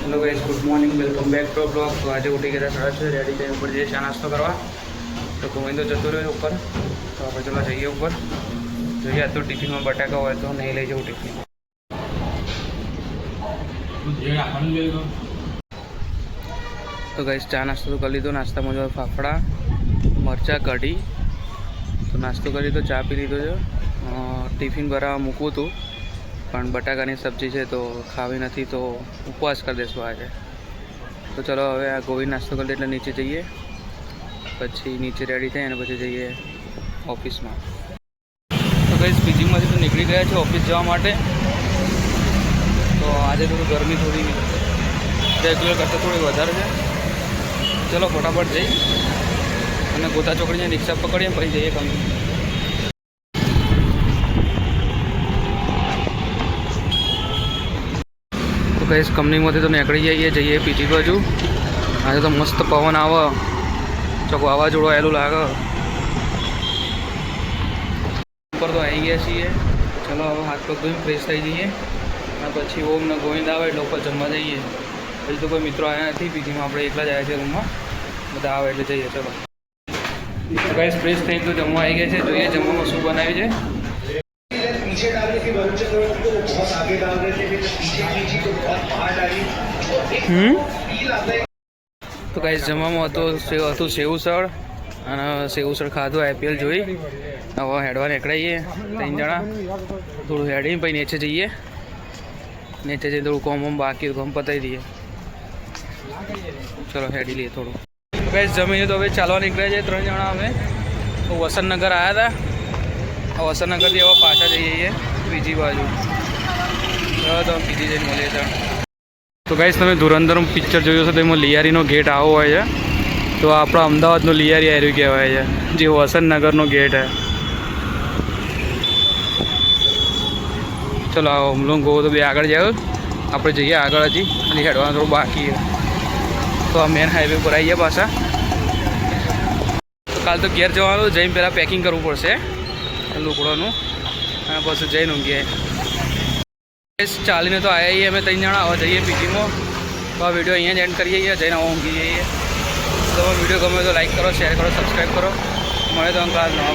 Hello guys, good morning, welcome back to blog. तो आज उठी गया था 6:30 रेडी थे ऊपर जाइए नाश्ता करवा। तो गोविंदो जतो रहे ऊपर, तो आप चलो जाइए ऊपर जो तो टिफिन में बटाका हो तो नहीं ले जाओ टिफिन। तो गाइस चा नास्तो तो कर लीधो। नास्ता में जो फाफड़ा मरचा कढ़ी तो नास्तो कर लीधो, चा पी लीधो जो। टिफिन भरवा मूकवुं हतुं पण बटाकानी सब्जी है तो खावी नहीं, तो उपवास कर देशो आज। तो चलो हवे आ गोविंद नास्तो कर ले एटले नीचे जाइए, पछी नीचे रेडी थाय अने पछी जईए ऑफिस में। तो गाइस पीजी में तो निकली गया है ऑफिस जवा माटे। तो आज थोड़ी गर्मी थोड़ी रेग्युलर करता थोड़ी वधारे है। चलो फटाफट जई अने गोता चोकड़ी रिक्शा पकड़ीए पछी जईए कंपनी। तो कई कंपनी में तो निकली जाइए पीजी बाजू। आज तो मस्त पवन आवे, चो वावाजोड़ो आवेलू लागे। ऊपर तो आई गया छे। चलो हम हाथ पग धोई फ्रेश थी जाइए पछी ओम ने गोविंद आवे એટલે ઉપર જમવા જઈએ। हजी तो कोई मित्रों आया नहीं पीजी में, આપણે એકલા જ આવ્યા છે રૂम में। બધા આવે એટલે જઈએ। चलो तो गाइस फ्रेश थी तो जमवा आई गया है। જોઈએ જમવામાં શું બનાવ્યું છે। पीछे डालने के वरुण चक्रवर्ती को बहुत आगे डाल रहे थे, पीछे खींची तो बहुत बाहर डाली। तो गाइस जमવામાં હતું સેવસળ અને સેવસળ ખાધું, આઈપીએલ જોઈ। હવે હેડવા નીકળીએ 3 જણા। થોડું હેડી પછી નીચે જઈએ, નીચે જઈને થોડું કોમ બાકી કોમ પતાવી દઈએ। चलो हेडी लिए थोड़ा। गाइस जमीन तो हमें चालवा निकले जाए 3 जણા। અમે तो वसंतनगर आया था। वसंतनगर थी हवा पाछा जाइए बीजी बाजू। तो बीजी जैसे मिले था। तो गाइस तमे धुरंधर पिक्चर जो तो लियारीनो गेट आवो होय छे। तो आपणा अमदावादनो लियारी आर्यु कहेवाय छे, जे वसंतनगरनो गेट है। चलो हम लोग गो तो बे आगळ जाओ, आपणे जईए आगळ। हजी हेडवानुं थोडुं बाकी है। तो आ मेन हाईवे पर आईए पाछा। तो काल तो घेर जवानुं, जईने पहेला पेकिंग करवुं पड़शे लुगड़ोनुं अने पछी जईने ऊँघीए। चालीने तो आया ही अमे 3 जણા। हवे जईए पीजी में। तो आ वीडियो अहींया ज एंड करीए, जईने ऊँघी जाइए। तो वीडियो गमे तो लाइक करो, शेर करो, सब्सक्राइब करो। मळे तो काल नवा